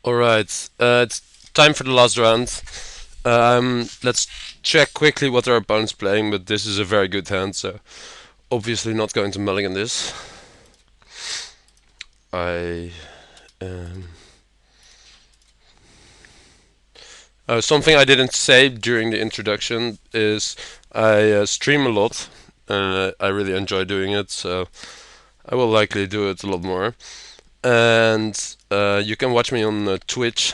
Alright, it's time for the last round. Let's check quickly what our opponent's playing, but this is a very good hand, so obviously not going to mulligan this. I... something I didn't say during the introduction is I stream a lot, and I really enjoy doing it, so I will likely do it a lot more. And you can watch me on Twitch.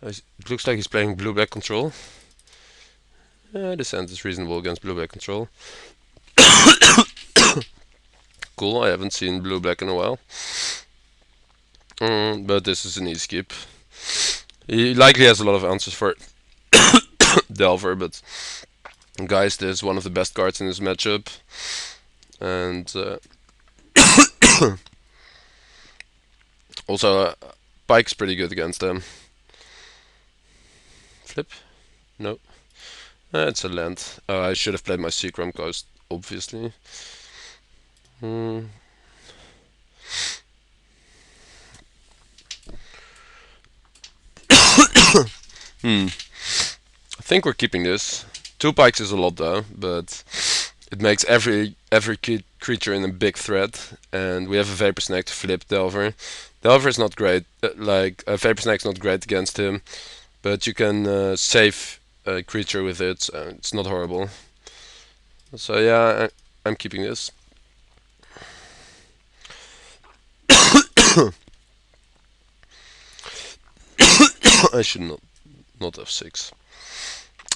It looks like he's playing blue-black control. This hand is reasonable against blue-black control. Cool, I haven't seen blue-black in a while. But this is an easy skip. He likely has a lot of answers for Delver, but Geist is one of the best cards in this matchup. And also, Pike's pretty good against them. Flip? No. It's a land. I should have played my Seacram Coast, obviously. Hmm. I think we're keeping this. 2 pikes is a lot though, but it makes every creature in a big threat, and we have a Vapor Snake to flip Delver. Delver is not great, Vapor Snake's not great against him, but you can save a creature with it, so it's not horrible. So yeah, I'm keeping this. I should not F6.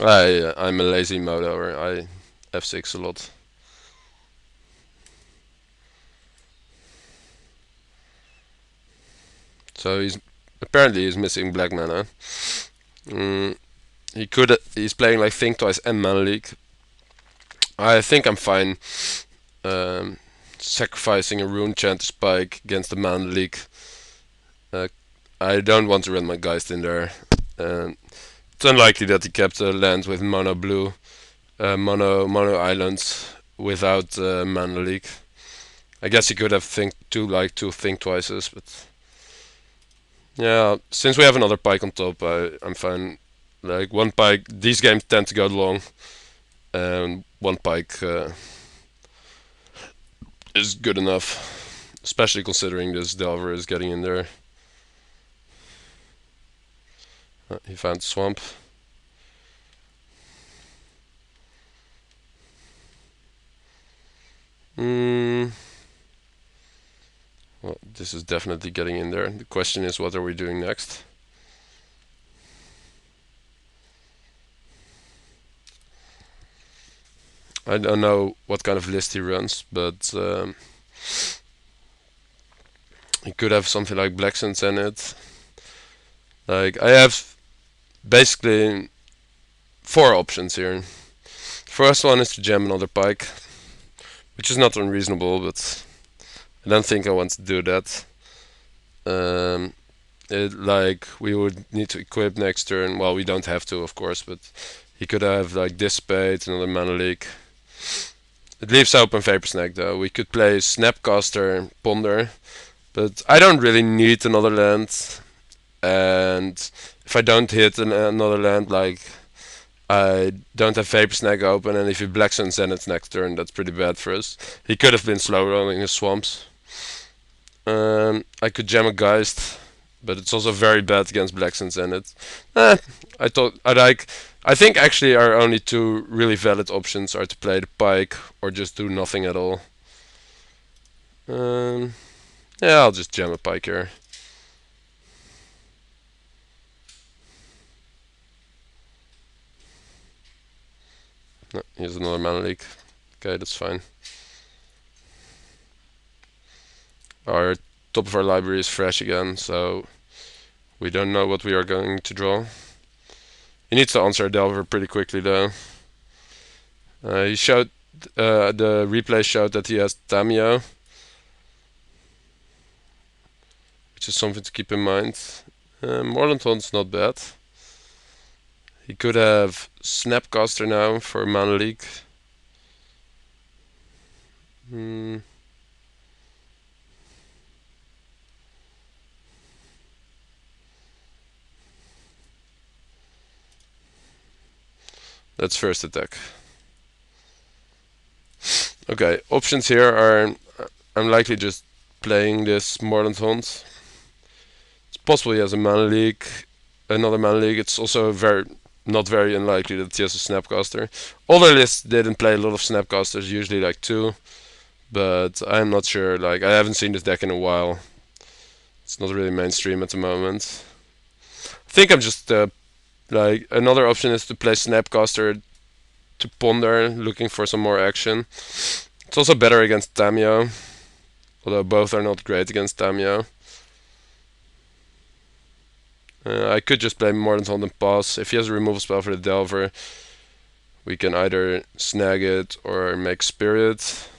I'm a lazy modeler. I F6 a lot. So he's missing black mana. He's playing like Think Twice and Mana Leak. I think I'm fine sacrificing a Rune Chanter Spike against the Mana Leak. I don't want to run my Geist in there. It's unlikely that he kept a land with mono blue, mono islands without Mana Leak. I guess he could have two Think Twices, but yeah, since we have another pike on top, I'm fine. Like one pike, these games tend to go long, and one pike is good enough, especially considering this Delver is getting in there. He found swamp. Well, this is definitely getting in there. The question is, what are we doing next? I don't know what kind of list he runs, but he could have something like Black Suns in it. Like, I have basically 4 options here. First one is to jam another pike, which is not unreasonable, but I don't think I want to do that. Like, we would need to equip next turn. Well, we don't have to, of course, but he could have like Dissipate, another Mana Leak. It leaves open Vapor Snake though. We could play Snapcaster, Ponder, but I don't really need another land. And if I don't hit another land, like I don't have Vapor Snake open, and if he Black Sun Zenith next turn, that's pretty bad for us. He could have been slow rolling his swamps. I could jam a Geist, but it's also very bad against Black Sun Zenith. I think actually our only 2 really valid options are to play the Pike or just do nothing at all. Yeah, I'll just jam a Pike here. No, here's another Mana Leak. Okay, that's fine. Our top of our library is fresh again, so we don't know what we are going to draw. He needs to answer Delver pretty quickly though. He showed the replay showed that he has Tamio, which is something to keep in mind. Morlanton's not bad. He could have Snapcaster now for Mana Leak. Let's first attack. Okay, options here are I'm likely just playing this Mordant Hunt. It's possible he has a mana leak, another mana leak. It's also not very unlikely that he has a Snapcaster. Other lists didn't play a lot of Snapcasters, usually like 2, but I'm not sure. Like I haven't seen this deck in a while. It's not really mainstream at the moment. I think I'm just like another option is to play Snapcaster to ponder, looking for some more action. It's also better against Tamio, although both are not great against Tamio. I could just play Mordant Hunt and pass. If he has a removal spell for the Delver, we can either snag it or make Spirit.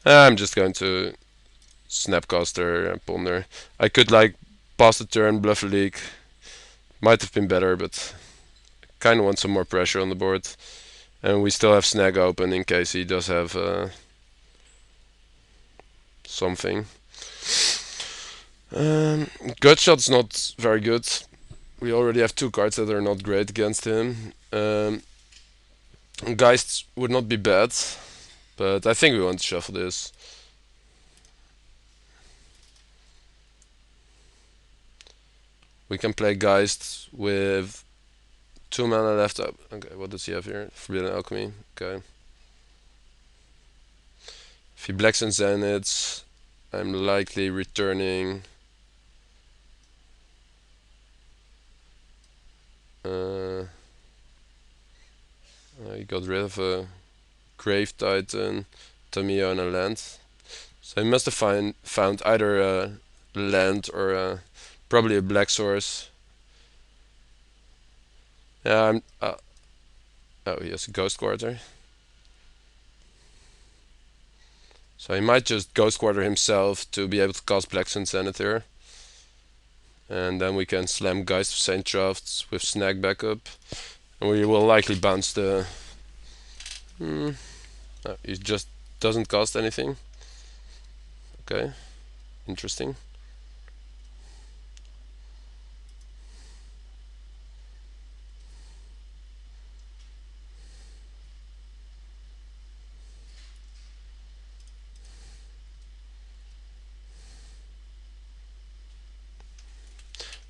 I'm just going to Snapcaster and ponder. I could like pass the turn, bluff a leak. Might have been better, but kind of want some more pressure on the board. And we still have snag open in case he does have something. Gutshot's not very good. We already have 2 cards that are not great against him. Geist would not be bad, but I think we want to shuffle this. We can play Geist with 2 mana left up. Okay, what does he have here? Forbidden Alchemy. Okay. If he blacks and Zeniths, I'm likely returning. I got rid of a Grave Titan, Tamiyo, and a land. So he must have found either a land or probably a black source. Yeah, oh, he has a Ghost Quarter. So he might just Ghost Quarter himself to be able to cast Black Sun Senator. And then we can slam Geist of Saint Drafts with Snag backup. And we will likely bounce the... he just doesn't cost anything. Okay, interesting.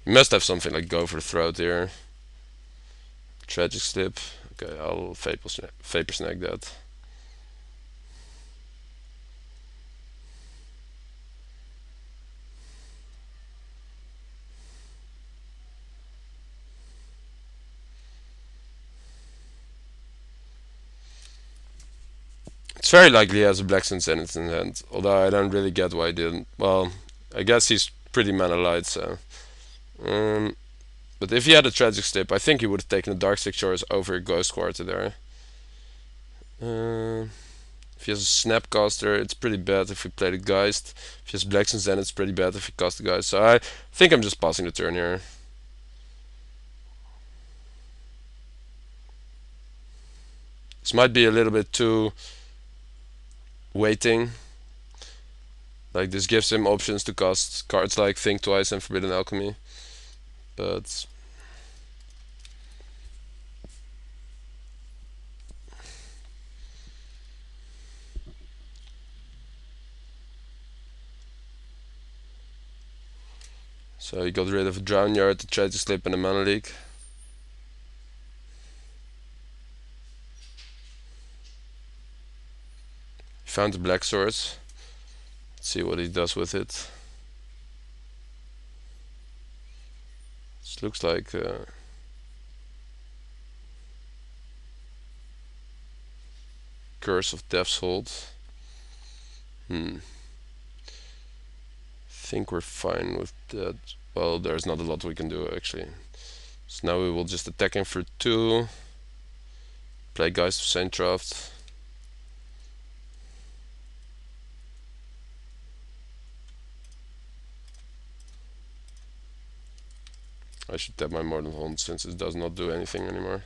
You must have something like Go for the Throat here. Tragic Slip. Okay, I'll Vapor Snag that. It's very likely he has a Black Sun Zenith in hand, although I don't really get why he didn't. Well, I guess he's pretty mana light, so... but if he had a Tragic Slip, I think he would have taken the Darkstick Shores over Ghost Quarter there. If he has a Snapcaster, it's pretty bad if we play the Geist. If he has Black Sun Zenith, it's pretty bad if he casts the Geist. So I think I'm just passing the turn here. This might be a little bit too waiting. Like this gives him options to cast cards like Think Twice and Forbidden Alchemy. But so he got rid of a Drown Yard, the Tragic Slip, and a Mana Leak. He found the Black Source. Let's see what he does with it. This looks like Curse of Death's Hold. Think we're fine with that. Well, there's not a lot we can do actually. So now we will just attack him for 2. Play Geist of Saint Draft. I should tap my Mordant Hunt since it does not do anything anymore.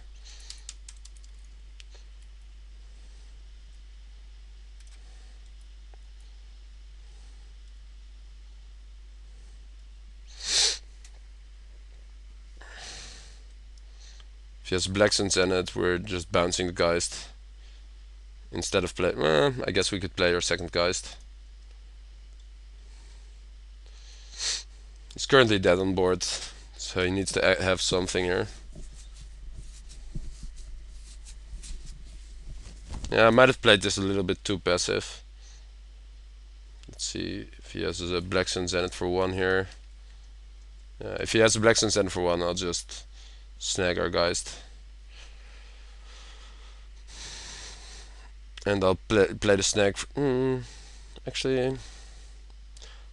If he has Black Suns in it, we're just bouncing the Geist. Instead of play, I guess we could play our second Geist. He's currently dead on board, so he needs to have something here. Yeah, I might have played this a little bit too passive. Let's see if he has a Black Sun Zenith for 1 here. If he has a Black Sun Zenith for 1, I'll just snag our Geist. And I'll play the snag. Actually,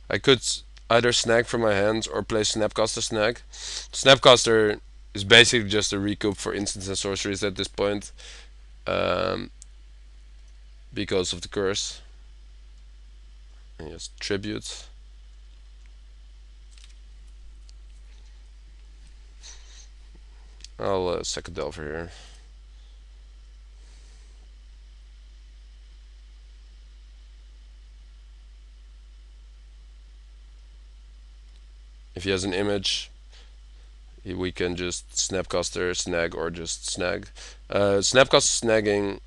I could either snag from my hands or play Snapcaster snag. Snapcaster is basically just a recoup for instants and sorceries at this point, because of the curse. And yes, tribute. I'll sack a Delver here. If he has an image, we can just Snapcaster snag or just snag. Snapcaster snagging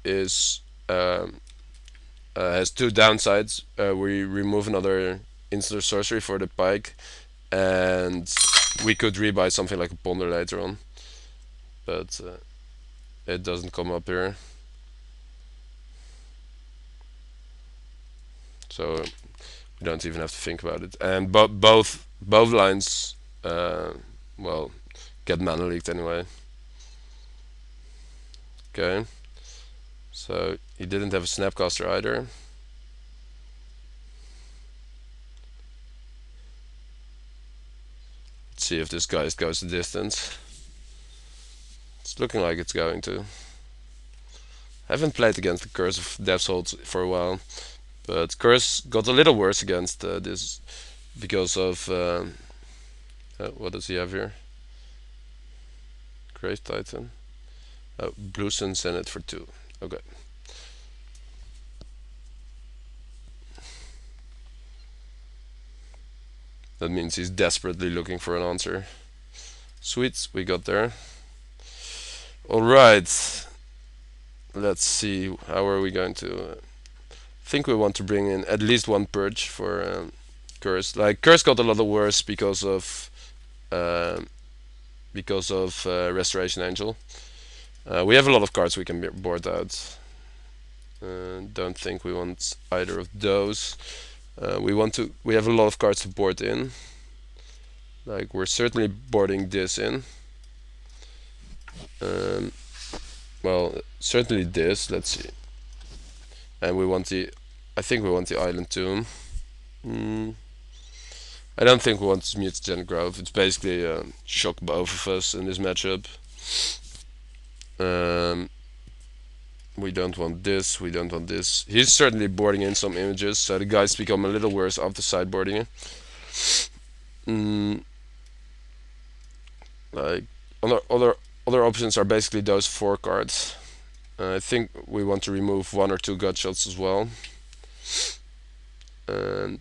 is has 2 downsides. We remove another instant or sorcery for the pike, and we could rebuy something like a Ponder later on, but it doesn't come up here. So we don't even have to think about it. And both lines, well, get mana leaked anyway. Okay. So he didn't have a Snapcaster either. Let's see if this guy goes the distance. It's looking like it's going to. I haven't played against the Curse of Death's Hold for a while, but Curse got a little worse against this because of what does he have here? Grave Titan. Blue Sun Zenith for 2. Okay. That means he's desperately looking for an answer. Sweet, we got there. Alright. Let's see, how are we going to... I think we want to bring in at least 1 Purge for Curse. Like, Curse got a lot worse because of Restoration Angel. We have a lot of cards we can board out. Don't think we want either of those. We have a lot of cards to board in. Like, we're certainly boarding this in. Well, certainly this. Let's see. And we want I think we want the Island Tomb. I don't think we want this Mutagenic Growth. It's basically shock both of us in this matchup. We don't want this, we don't want this. He's certainly boarding in some images, so the guys become a little worse after sideboarding it. Like, other options are basically those 4 cards. I think we want to remove 1 or 2 gutshots as well. And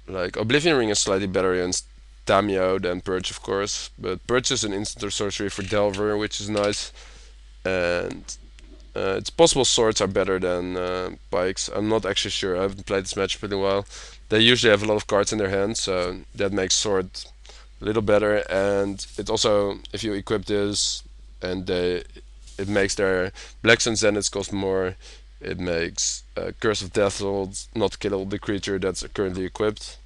like, Oblivion Ring is slightly better against Tamiyo than Purge, of course, but Purge is an instant or sorcery for Delver, which is nice. And it's possible swords are better than pikes. I'm not actually sure. I haven't played this matchup in a while. They usually have a lot of cards in their hand, so that makes sword a little better. And it also, if you equip this, and it makes their Black Sun Zeniths cost more. It makes Curse of Death Hold not kill the creature that's currently equipped.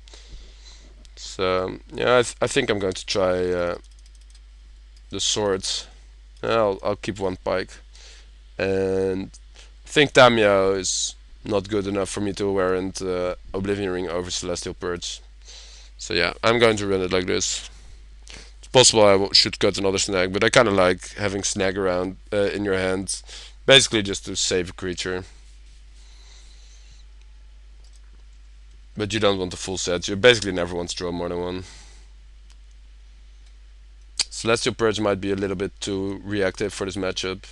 So yeah, I think I'm going to try the swords. I'll keep 1 pike, and I think Tamiyo is not good enough for me to warrant Oblivion Ring over Celestial Purge. So yeah, I'm going to run it like this. It's possible I should cut another snag, but I kind of like having snag around in your hand, basically just to save a creature. But you don't want the full set. You basically never want to draw more than 1. Celestial Purge might be a little bit too reactive for this matchup.